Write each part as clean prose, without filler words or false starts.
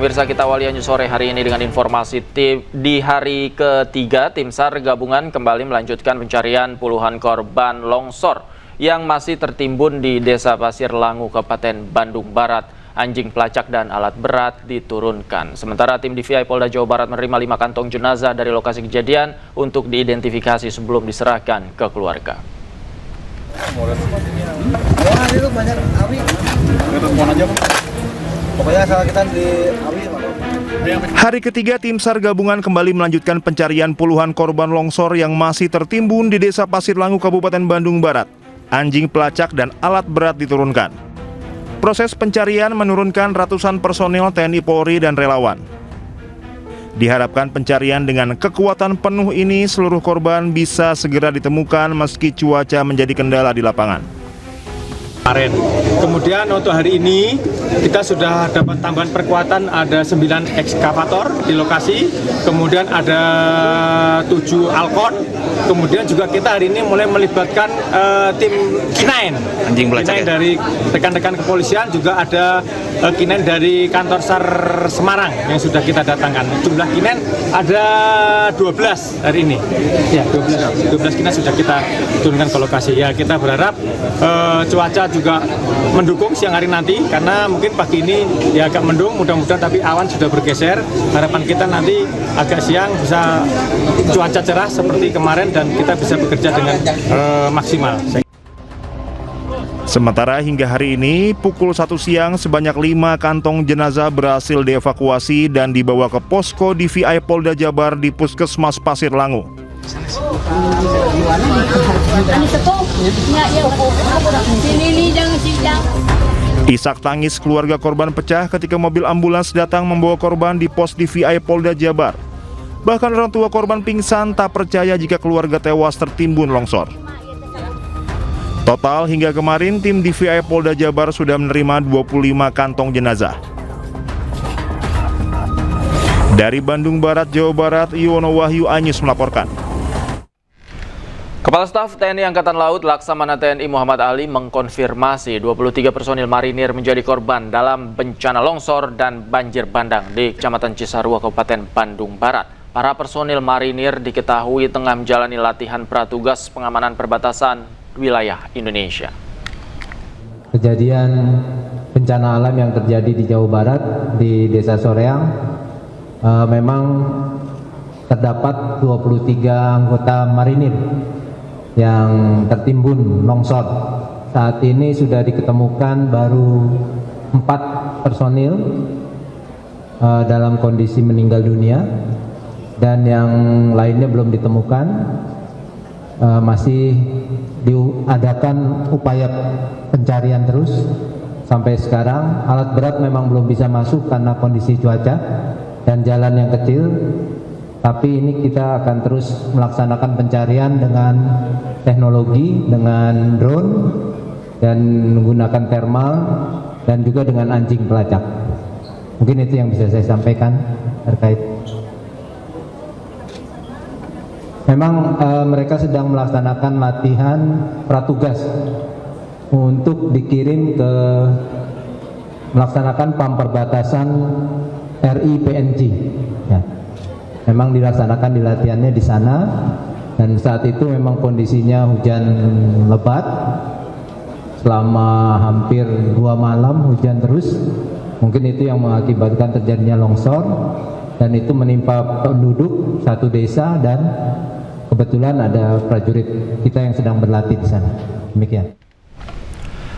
Pemirsa, kita awali News Sore hari ini dengan informasi di hari ketiga Tim SAR gabungan kembali melanjutkan pencarian puluhan korban longsor yang masih tertimbun di Desa Pasir Langu, Kabupaten Bandung Barat. Anjing pelacak dan alat berat diturunkan. Sementara tim DVI Polda Jawa Barat menerima 5 kantong jenazah dari lokasi kejadian untuk diidentifikasi sebelum diserahkan ke keluarga. Itu banyak awi. Pokoknya asal kita di awi. Hari ketiga Tim SAR gabungan kembali melanjutkan pencarian puluhan korban longsor yang masih tertimbun di Desa Pasir Langu, Kabupaten Bandung Barat. Anjing pelacak dan alat berat diturunkan. Proses pencarian menurunkan ratusan personil TNI Polri dan relawan. Diharapkan pencarian dengan kekuatan penuh ini seluruh korban bisa segera ditemukan meski cuaca menjadi kendala di lapangan. Kemudian untuk hari ini kita sudah dapat tambahan perkuatan, ada 9 ekskavator di lokasi, kemudian ada 7 alkon, kemudian juga kita hari ini mulai melibatkan tim K9 dari rekan-rekan kepolisian, juga ada K9 dari kantor SAR Semarang yang sudah kita datangkan. Jumlah K9 ada 12 hari ini. Ya, 12 K9 sudah kita turunkan ke lokasi. Ya, kita berharap cuaca juga mendukung siang hari nanti, karena mungkin pagi ini ya agak mendung, mudah-mudahan tapi awan sudah bergeser. Harapan kita nanti agak siang bisa cuaca cerah seperti kemarin dan kita bisa bekerja dengan maksimal. Sementara hingga hari ini pukul 1 siang sebanyak 5 kantong jenazah berhasil dievakuasi dan dibawa ke posko DVI Polda Jabar di Puskesmas Pasir Langu. Isak tangis keluarga korban pecah ketika mobil ambulans datang membawa korban di pos DVI Polda Jabar. Bahkan orang tua korban pingsan tak percaya jika keluarga tewas tertimbun longsor. Total hingga kemarin tim DVI Polda Jabar sudah menerima 25 kantong jenazah. Dari Bandung Barat, Jawa Barat, Yuwono Wahyu Anyus melaporkan. Kepala Staf TNI Angkatan Laut Laksamana TNI Muhammad Ali mengkonfirmasi 23 personil marinir menjadi korban dalam bencana longsor dan banjir bandang di Kecamatan Cisarua, Kabupaten Bandung Barat. Para personil marinir diketahui tengah menjalani latihan pratugas pengamanan perbatasan wilayah Indonesia. Kejadian bencana alam yang terjadi di Jawa Barat di Desa Soreang memang terdapat 23 anggota marinir yang tertimbun longsor. Saat ini sudah diketemukan baru 4 personil dalam kondisi meninggal dunia dan yang lainnya belum ditemukan. Masih diadakan upaya pencarian terus sampai sekarang. Alat berat memang belum bisa masuk karena kondisi cuaca dan jalan yang kecil. Tapi ini kita akan terus melaksanakan pencarian dengan teknologi, dengan drone, dan menggunakan thermal, dan juga dengan anjing pelacak. Mungkin itu yang bisa saya sampaikan terkait. Memang mereka sedang melaksanakan latihan pratugas untuk dikirim ke melaksanakan PAM perbatasan RI PNG. Ya. Memang dilaksanakan di latihannya di sana, dan saat itu memang kondisinya hujan lebat selama hampir 2 malam, hujan terus. Mungkin itu yang mengakibatkan terjadinya longsor, dan itu menimpa penduduk satu desa, dan kebetulan ada prajurit kita yang sedang berlatih di sana. Demikian.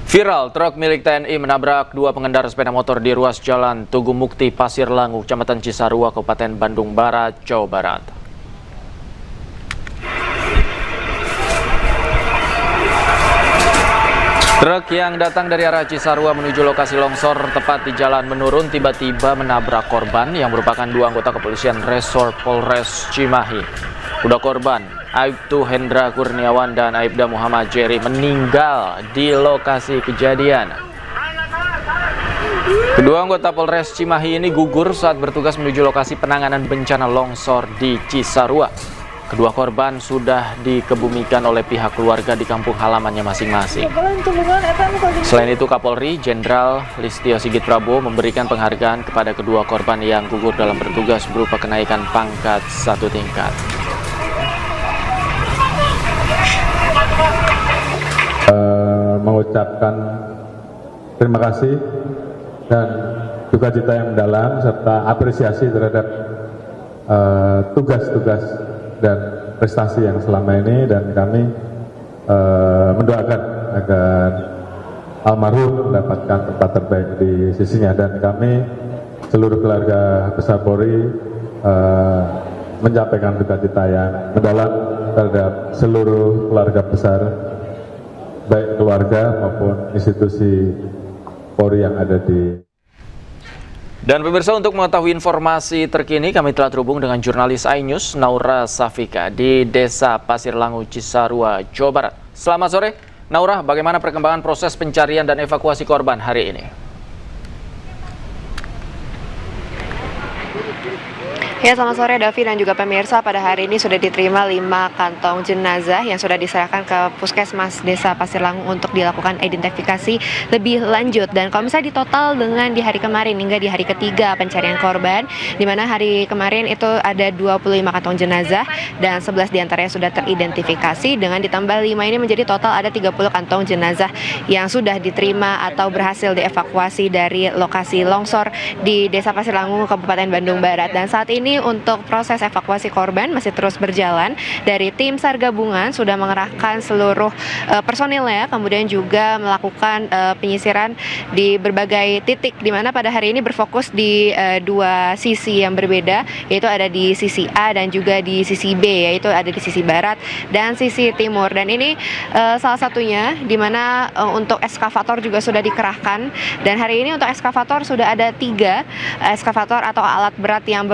Viral, truk milik TNI menabrak 2 pengendara sepeda motor di ruas jalan Tugu Mukti, Pasir Langu, Kecamatan Cisarua, Kabupaten Bandung Barat, Jawa Barat. Truk yang datang dari arah Cisarua menuju lokasi longsor tepat di jalan menurun tiba-tiba menabrak korban yang merupakan 2 anggota kepolisian Resor Polres Cimahi. Kedua korban, Aibtu Hendra Kurniawan dan Aibda Muhammad Jerry, meninggal di lokasi kejadian. Kedua anggota Polres Cimahi ini gugur saat bertugas menuju lokasi penanganan bencana longsor di Cisarua. Kedua korban sudah dikebumikan oleh pihak keluarga di kampung halamannya masing-masing. Selain itu, Kapolri Jenderal Listio Sigit Prabowo memberikan penghargaan kepada kedua korban yang gugur dalam bertugas berupa kenaikan pangkat 1 tingkat. Mengucapkan terima kasih dan duka-cita yang mendalam serta apresiasi terhadap tugas-tugas dan prestasi yang selama ini, dan kami mendoakan agar almarhum mendapatkan tempat terbaik di sisinya, dan kami seluruh keluarga besar Polri menyampaikan duka-cita yang mendalam terhadap seluruh keluarga besar, baik keluarga maupun institusi Polri yang ada di. Dan pemirsa, untuk mengetahui informasi terkini, kami telah terhubung dengan jurnalis iNews Naura Safika di Desa Pasir Langu, Cisarua, Jawa Barat. Selamat sore, Naura. Bagaimana perkembangan proses pencarian dan evakuasi korban hari ini? Ya, selamat sore Davi dan juga pemirsa. Pada hari ini sudah diterima 5 kantong jenazah yang sudah diserahkan ke Puskesmas Desa Pasir Langu untuk dilakukan identifikasi lebih lanjut. Dan kalau misalnya ditotal dengan di hari kemarin hingga di hari ketiga pencarian korban, di mana hari kemarin itu ada 25 kantong jenazah dan 11 diantaranya sudah teridentifikasi, dengan ditambah 5 ini menjadi total ada 30 kantong jenazah yang sudah diterima atau berhasil dievakuasi dari lokasi longsor di Desa Pasir Langu, Kabupaten Bandung Barat. Dan saat ini untuk proses evakuasi korban masih terus berjalan. Dari tim SAR gabungan sudah mengerahkan seluruh personilnya, kemudian juga melakukan penyisiran di berbagai titik, di mana pada hari ini berfokus di dua sisi yang berbeda, yaitu ada di sisi A dan juga di sisi B, yaitu ada di sisi barat dan sisi timur. Dan ini salah satunya di mana untuk eskavator juga sudah dikerahkan, dan hari ini untuk eskavator sudah ada 3 eskavator atau alat berat yang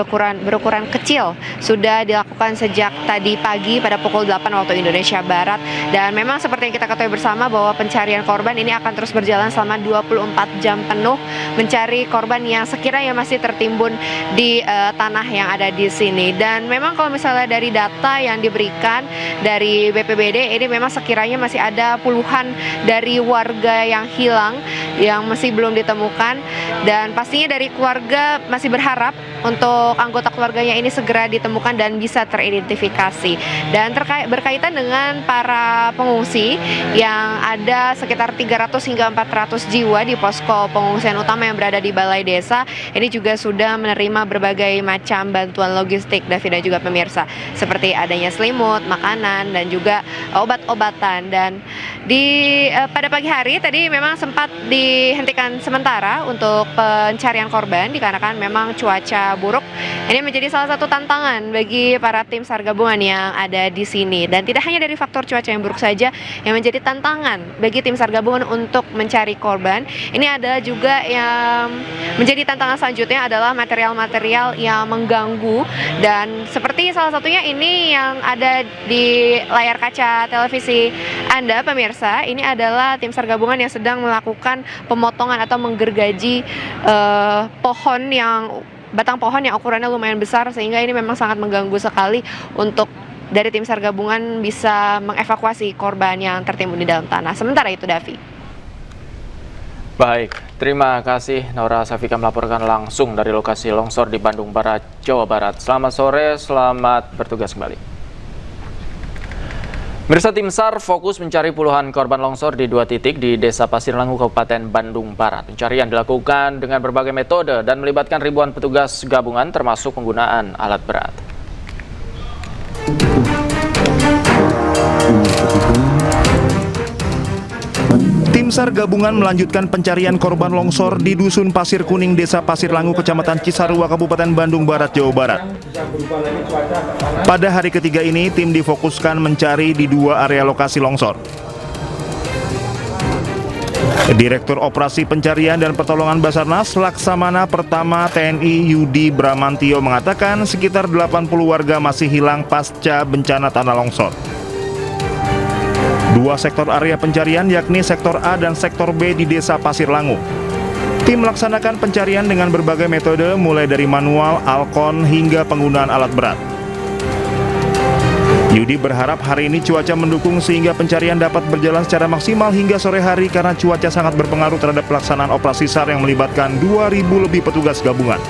berukuran kecil sudah dilakukan sejak tadi pagi pada pukul 8 waktu Indonesia Barat. Dan memang seperti yang kita ketahui bersama bahwa pencarian korban ini akan terus berjalan selama 24 jam penuh, mencari korban yang sekiranya masih tertimbun di tanah yang ada di sini. Dan memang kalau misalnya dari data yang diberikan dari BPBD, ini memang sekiranya masih ada puluhan dari warga yang hilang yang masih belum ditemukan, dan pastinya dari keluarga masih berharap untuk anggota keluarganya ini segera ditemukan dan bisa teridentifikasi. Dan berkaitan dengan para pengungsi yang ada sekitar 300 hingga 400 jiwa di posko pengungsian utama yang berada di Balai Desa, ini juga sudah menerima berbagai macam bantuan logistik, David dan juga pemirsa, seperti adanya selimut, makanan, dan juga obat-obatan. Dan pada pagi hari tadi memang sempat dihentikan sementara untuk pencarian korban dikarenakan memang cuaca buruk. Ini menjadi salah satu tantangan bagi para tim SAR gabungan yang ada di sini. Dan tidak hanya dari faktor cuaca yang buruk saja yang menjadi tantangan bagi tim SAR gabungan untuk mencari korban. Ini adalah juga yang menjadi tantangan selanjutnya adalah material-material yang mengganggu. Dan seperti salah satunya ini yang ada di layar kaca televisi Anda pemirsa, ini adalah tim SAR gabungan yang sedang melakukan pemotongan atau menggergaji batang pohon yang ukurannya lumayan besar, sehingga ini memang sangat mengganggu sekali untuk dari tim SAR gabungan bisa mengevakuasi korban yang tertimbun di dalam tanah. Sementara itu, Davi. Baik, terima kasih Naura Safika melaporkan langsung dari lokasi longsor di Bandung Barat, Jawa Barat. Selamat sore, selamat bertugas kembali. Mirsa, tim SAR fokus mencari puluhan korban longsor di 2 titik di Desa Pasir Langu, Kabupaten Bandung Barat. Pencarian dilakukan dengan berbagai metode dan melibatkan ribuan petugas gabungan termasuk penggunaan alat berat. Tim SAR gabungan melanjutkan pencarian korban longsor di Dusun Pasir Kuning, Desa Pasir Langu, Kecamatan Cisarua, Kabupaten Bandung Barat, Jawa Barat. Pada hari ketiga ini, tim difokuskan mencari di 2 area lokasi longsor. Direktur Operasi Pencarian dan Pertolongan Basarnas Laksamana Pertama TNI Yudi Bramantio mengatakan sekitar 80 warga masih hilang pasca bencana tanah longsor. 2 sektor area pencarian yakni sektor A dan sektor B di Desa Pasir Langu. Tim melaksanakan pencarian dengan berbagai metode mulai dari manual, alkon hingga penggunaan alat berat. Yudi berharap hari ini cuaca mendukung sehingga pencarian dapat berjalan secara maksimal hingga sore hari karena cuaca sangat berpengaruh terhadap pelaksanaan operasi SAR yang melibatkan 2.000 lebih petugas gabungan.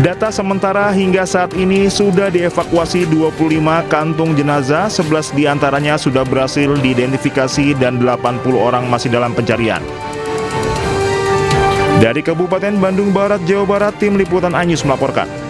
Data sementara hingga saat ini sudah dievakuasi 25 kantung jenazah, 11 diantaranya sudah berhasil diidentifikasi dan 80 orang masih dalam pencarian. Dari Kabupaten Bandung Barat, Jawa Barat, Tim Liputan iNews melaporkan.